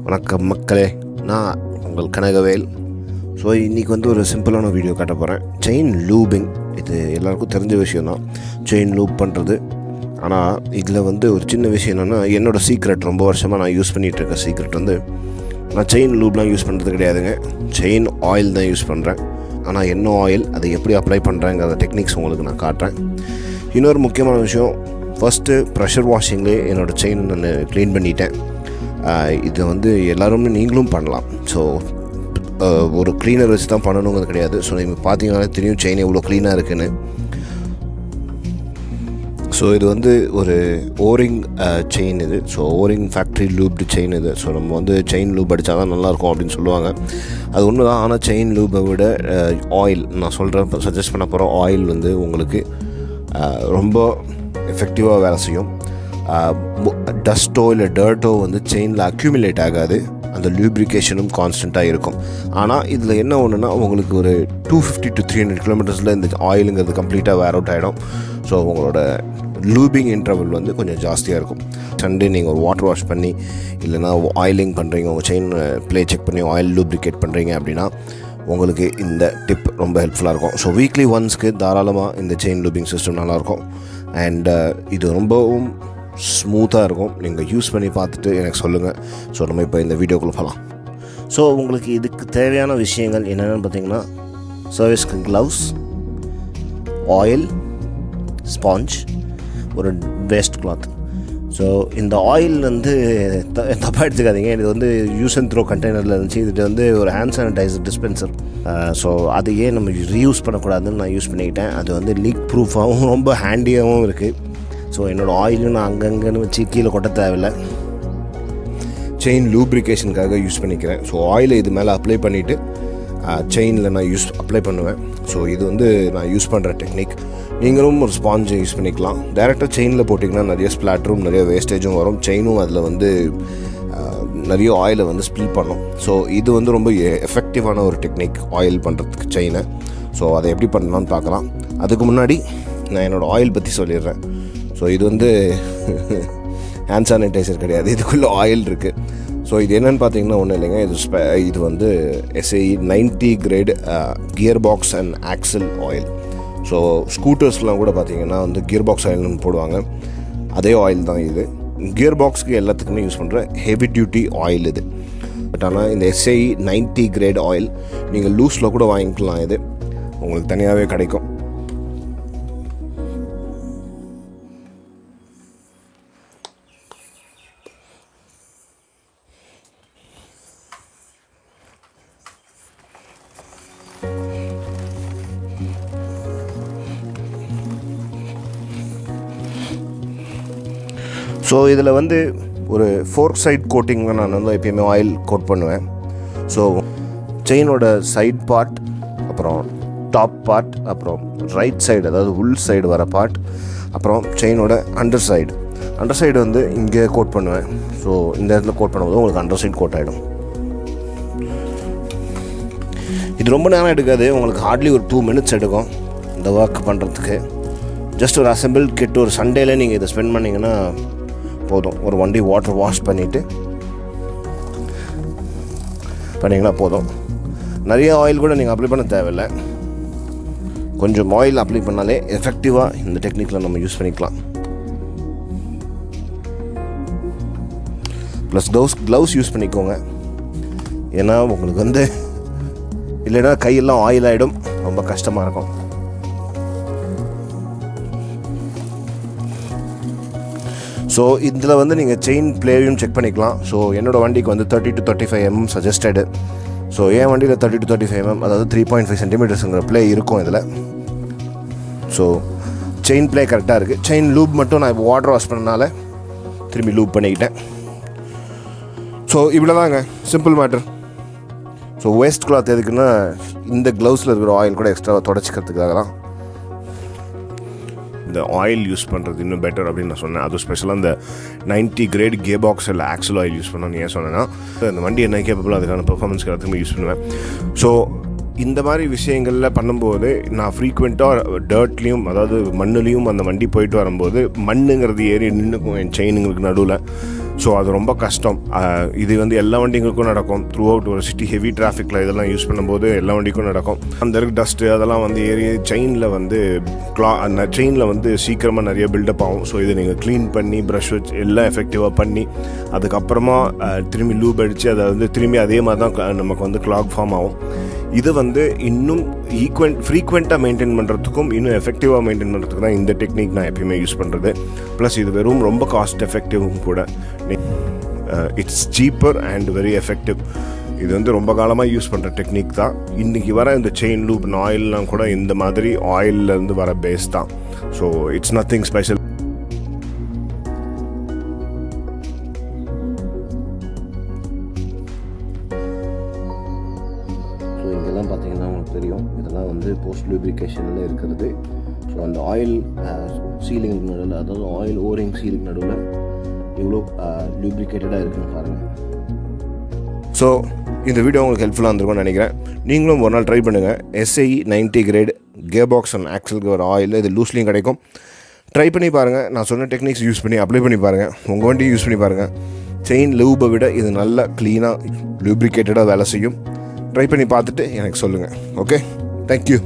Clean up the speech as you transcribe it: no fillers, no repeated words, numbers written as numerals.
வணக்கம் மக்களே, நான் உங்கள் கனகவேல். ஸோ இன்றைக்கி வந்து ஒரு சிம்பிளான வீடியோ காட்ட போகிறேன். செயின் லூபிங், இது எல்லாருக்கும் தெரிஞ்ச விஷயந்தான், செயின் லூப் பண்ணுறது. ஆனால் இதில் வந்து ஒரு சின்ன விஷயம் என்னென்னா, என்னோடய சீக்ரெட், ரொம்ப வருஷமாக நான் யூஸ் பண்ணிகிட்டு இருக்க சீக்ரெட் வந்து, நான் செயின் லூப்லாம் யூஸ் பண்ணுறது கிடையாதுங்க. செயின் ஆயில் தான் யூஸ் பண்ணுறேன். ஆனால் என்ன ஆயில், அதை எப்படி அப்ளை பண்ணுறேங்கிற டெக்னிக்ஸ் உங்களுக்கு நான் காட்டுறேன். இன்னொரு முக்கியமான விஷயம், ஃபஸ்ட்டு ப்ரெஷர் வாஷிங்லேயே என்னோடய செயின் நான் க்ளீன் பண்ணிட்டேன். இது வந்து எல்லோருமே நீங்களும் பண்ணலாம். ஸோ ஒரு க்ளீனர் வச்சு தான் பண்ணணுங்கிறது கிடையாது. ஸோ நீங்கள் பார்த்தீங்கன்னா தெரியும் செயின் எவ்வளோ க்ளீனாக இருக்குன்னு. ஸோ இது வந்து ஒரு ஓரிங் செயின் இது. ஸோ ஓரிங் ஃபேக்ட்ரி லூப்டு செயின் இது. ஸோ நம்ம வந்து செயின் லூப் அடித்தா தான் நல்லாயிருக்கும் அப்படின்னு சொல்லுவாங்க. அது ஒன்று தான். ஆனால் செயின் லூப்பை விட ஆயில், நான் சொல்கிறேன், சஜஸ்ட் பண்ண போகிற ஆயில் வந்து உங்களுக்கு ரொம்ப எஃபெக்டிவாக வேலை செய்யும். டஸ்ட்டோ இல்லை டர்ட்டோ வந்து செயினில் அக்யூமுலேட் ஆகாது. அந்த லூப்ரிகேஷனும் கான்ஸ்டண்ட்டாக இருக்கும். ஆனால் இதில் என்ன ஒன்றுனா, உங்களுக்கு ஒரு 250 to 300 கிலோமீட்டர்ஸில் இந்த ஆயிலுங்கிறது கம்ப்ளீட்டாக வேர் அவுட் ஆகிடும். ஸோ உங்களோட லூபிங் இன்டர்வல் வந்து கொஞ்சம் ஜாஸ்தியாக இருக்கும். சண்டே நீங்கள் ஒரு வாட்டர் வாஷ் பண்ணி இல்லைனா ஆயிலிங் பண்ணுறீங்க, உங்கள் செயின் ப்ளே செக் பண்ணி ஆயில் லூப்ரிகேட் பண்ணுறீங்க அப்படின்னா உங்களுக்கு இந்த டிப் ரொம்ப ஹெல்ப்ஃபுல்லாக இருக்கும். ஸோ வீக்லி ஒன்ஸ்க்கு தாராளமாக இந்த செயின் லூபிங் சிஸ்டம் நல்லாயிருக்கும். அண்ட் இது ரொம்பவும் ஸ்மூத்தாக இருக்கும். நீங்கள் யூஸ் பண்ணி பார்த்துட்டு எனக்கு சொல்லுங்கள். ஸோ நம்ம இப்போ இந்த வீடியோக்குள்ளே போகலாம். ஸோ உங்களுக்கு இதுக்கு தேவையான விஷயங்கள் என்னென்னு பார்த்தீங்கன்னா, சர்வீஸ்க்கு க்ளவுஸ், ஆயில், ஸ்பாஞ்ச், ஒரு வேஸ்ட் கிளாத். ஸோ இந்த ஆயில் வந்து தப்பாக எடுத்துக்காதீங்க. இது வந்து யூஸ் அண்ட் த்ரோ கண்டெய்னரில் இருந்துச்சு. இது வந்து ஒரு ஹேண்ட் சானிடைசர் டிஸ்பென்சர். ஸோ அதையே நம்ம ரீயூஸ் பண்ணக்கூடாதுன்னு நான் யூஸ் பண்ணிக்கிட்டேன். அது வந்து லீக் ப்ரூஃபாகவும் ரொம்ப ஹேண்டியாகவும் இருக்குது. ஸோ என்னோடய ஆயிலும் நான் அங்கங்கன்னு வச்சு கீழே கொட்ட தேவையில்லை. செயின் லூப்ரிகேஷனுக்காக யூஸ் பண்ணிக்கிறேன். ஸோ ஆயிலை இது மேலே அப்ளை பண்ணிவிட்டு செயினில் நான் அப்ளை பண்ணுவேன். ஸோ இது வந்து நான் யூஸ் பண்ணுற டெக்னிக். நீங்களும் ஒரு ஸ்பாஞ்சை யூஸ் பண்ணிக்கலாம். டேரெக்டாக செயினில் போட்டிங்கன்னா நிறைய ஸ்ப்ளாட்டரும் நிறைய வேஸ்டேஜும் வரும். செயினும் அதில் வந்து நிறைய ஆயிலை வந்து ஸ்பில் பண்ணும். ஸோ இது வந்து ரொம்ப எஃபெக்டிவான ஒரு டெக்னிக் ஆயில் பண்ணுறதுக்கு செயினை. ஸோ அதை எப்படி பண்ணலான்னு பார்க்கலாம். அதுக்கு முன்னாடி நான் என்னோடய ஆயில் பற்றி சொல்லிடுறேன். ஸோ இது வந்து ஹேண்ட் சானிடைசர் கிடையாது, இதுக்குள்ளே ஆயில் இருக்குது. ஸோ இது என்னென்னு பார்த்தீங்கன்னா ஒன்றும் இல்லைங்க. இது வந்து SAE 90 grade gear box and axle oil. So ஸ்கூட்டர்ஸ்லாம் கூட பார்த்தீங்கன்னா வந்து கியர் பாக்ஸ் ஆயில்னு போடுவாங்க. அதே ஆயில் தான் இது. கியர் பாக்ஸ்க்கு எல்லாத்துக்குமே யூஸ் பண்ணுற ஹெவி டியூட்டி ஆயில் இது. பட் ஆனால் இந்த SAE 90 கிரேட் ஆயில் நீங்கள் லூஸில் கூட வாங்கிக்கலாம். இது உங்களுக்கு தனியாகவே கிடைக்கும். ஸோ இதில் வந்து ஒரு 4 சைட் கோட்டிங் நான் வந்து எப்பயுமே ஆயில் கோட் பண்ணுவேன். ஸோ செயினோட சைட் பார்ட், அப்புறம் டாப் பார்ட், அப்புறம் ரைட் சைடு, அதாவது உள் சைடு வர பார்ட், அப்புறம் செயினோட அண்டர் சைடு வந்து இங்கே கோட் பண்ணுவேன். ஸோ இந்த இடத்துல கோட் பண்ணும்போது உங்களுக்கு அண்டர் சைடு கோட் ஆகிடும். இது ரொம்ப நேரம் எடுக்காது. உங்களுக்கு ஹார்ட்லி ஒரு 2 minutes எடுக்கும் இந்த ஒர்க் பண்ணுறதுக்கு. ஜஸ்ட் ஒரு அசெம்பிள் கிட் ஒரு சண்டேல நீங்கள் இதை ஸ்பெண்ட் பண்ணிங்கன்னா போதும். ஒரு வண்டி வாட்டர் வாஷ் பண்ணிங்கன்னா போதும். நிறைய ஆயில் கூட நீங்கள் அப்ளை பண்ண தேவையில்லை. கொஞ்சம் ஆயில் அப்ளை பண்ணாலே எஃபெக்டிவாக இந்த டெக்னிக்கில் நம்ம யூஸ் பண்ணிக்கலாம். ப்ளஸ் க்ளவுஸ் யூஸ் பண்ணிக்கோங்க. ஏன்னா உங்களுக்கு வந்து இல்லைன்னா கையெல்லாம் ஆயில் ஆகிடும், ரொம்ப கஷ்டமாக இருக்கும். ஸோ இதில் வந்து நீங்கள் செயின் ப்ளேயும் செக் பண்ணிக்கலாம். ஸோ என்னோடய வண்டிக்கு வந்து 30 to 35 mm சஜஸ்டடு. ஸோ என் வண்டியில் 30 to 35 mm, அதாவது 3.5 centimetersங்கிற ப்ளே இருக்கும் இதில். ஸோ செயின் ப்ளே கரெக்டாக இருக்குது. செயின் லூப் மட்டும் நான் இப்போ வாட்டர் வாஷ் பண்ணனால திரும்பி லூப் பண்ணிக்கிட்டேன். ஸோ இவ்வளோ தாங்க, simple matter. So waste cloth எதுக்குன்னா, இந்த க்ளவுஸில் இருக்கிற ஆயில் கூட எக்ஸ்ட்ரா தொடச்சிக்கிறதுக்காக தான் இந்த ஆயில் யூஸ் பண்ணுறது இன்னும் பெட்டர் அப்படின்னு நான் சொன்னேன். அதுவும் ஸ்பெஷலாக இந்த 90 கிரேட் கியர் பாக்ஸ் இல்லை ஆக்சல் ஆயில் யூஸ் பண்ணணும்னு ஏன் சொன்னேன்னா, இந்த வண்டி என்ன கேப்பபிள் அதுக்கான பெர்ஃபார்மன்ஸ்க்கு எல்லாத்துக்குமே யூஸ் பண்ணுவேன். ஸோ இந்த மாதிரி விஷயங்களில் பண்ணும்போது நான் ஃப்ரீக்வெண்ட்டாக டர்ட்லேயும், அதாவது மண்ணுலேயும் அந்த வண்டி போயிட்டு வரும்போது மண்ணுங்கிறது ஏறி நின்றுக்கும் என் செயினுங்களுக்கு நடுவில். ஸோ அது ரொம்ப கஷ்டம். இது வந்து எல்லா வண்டிங்களுக்கும் நடக்கும். த்ரூ அவுட் ஒரு சிட்டி ஹெவி டிராஃபிக்கில் இதெல்லாம் யூஸ் பண்ணும்போது எல்லா வண்டிக்கும் நடக்கும். அந்த இருக்க டஸ்ட்டு அதெல்லாம் வந்து ஏறி செயினில் வந்து செயினில் வந்து சீக்கிரமாக நிறைய பில்டப் ஆகும். ஸோ இதை நீங்கள் க்ளீன் பண்ணி ப்ரஷ் வச்சு எல்லாம் எஃபெக்டிவாக பண்ணி அதுக்கப்புறமா திரும்பி லூப் அடித்து அதை வந்து திரும்பி அதே மாதிரி தான் நமக்கு வந்து கிளாக் ஃபார்ம் ஆகும். இது வந்து இன்னும் ஃப்ரீக்வெண்ட்டாக மெயின்டைன் பண்ணுறதுக்கும் இன்னும் எஃபெக்டிவாக மெயின்டைன் பண்ணுறதுக்கு தான் இந்த டெக்னிக் நான் எப்பயுமே யூஸ் பண்ணுறது. ப்ளஸ் இது வெறும் ரொம்ப காஸ்ட் எஃபெக்டிவும் கூட. It's cheaper and very effective. இது வந்து ரொம்ப காலமாக யூஸ் பண்ணுற டெக்னிக் தான். இன்றைக்கி வர இந்த செயின் லூப் ஆயில்லாம் கூட இந்த மாதிரி ஆயிலேருந்து வர பேஸ் தான். So it's nothing special. So இங்கெல்லாம் பார்த்தீங்கன்னா உங்களுக்கு தெரியும், இதெல்லாம் வந்து போஸ்ட் லூப்ரிகேஷனில் இருக்கிறது. ஸோ அந்த ஆயில் சீலிங் நடுவில், அதாவது ஆயில் ஓரிங் சீலிங் நடுவில் இவ்வளோ லூப்ரிகேட்டடாக இருக்குன்னு பாருங்கள். ஸோ இந்த வீடியோ உங்களுக்கு ஹெல்ப்ஃபுல்லாக இருந்திருக்கும்னு நினைக்கிறேன். நீங்களும் ஒரு நாள் ட்ரை பண்ணுங்கள். SAE 90 grade gear box and ஆக்சலுக்கு ஒரு ஆயில் இது லூஸ்லையும் கிடைக்கும். ட்ரை பண்ணி பாருங்கள். நான் சொன்ன டெக்னிக்ஸ் யூஸ் பண்ணி அப்ளை பண்ணி பாருங்கள். உங்கள் வண்டியை யூஸ் பண்ணி பாருங்கள். செயின் லூபை விட இது நல்லா க்ளீனாக லூப்ரிகேட்டடாக வேலை செய்யும். ட்ரை பண்ணி பார்த்துட்டு எனக்கு சொல்லுங்கள். Okay, thank you.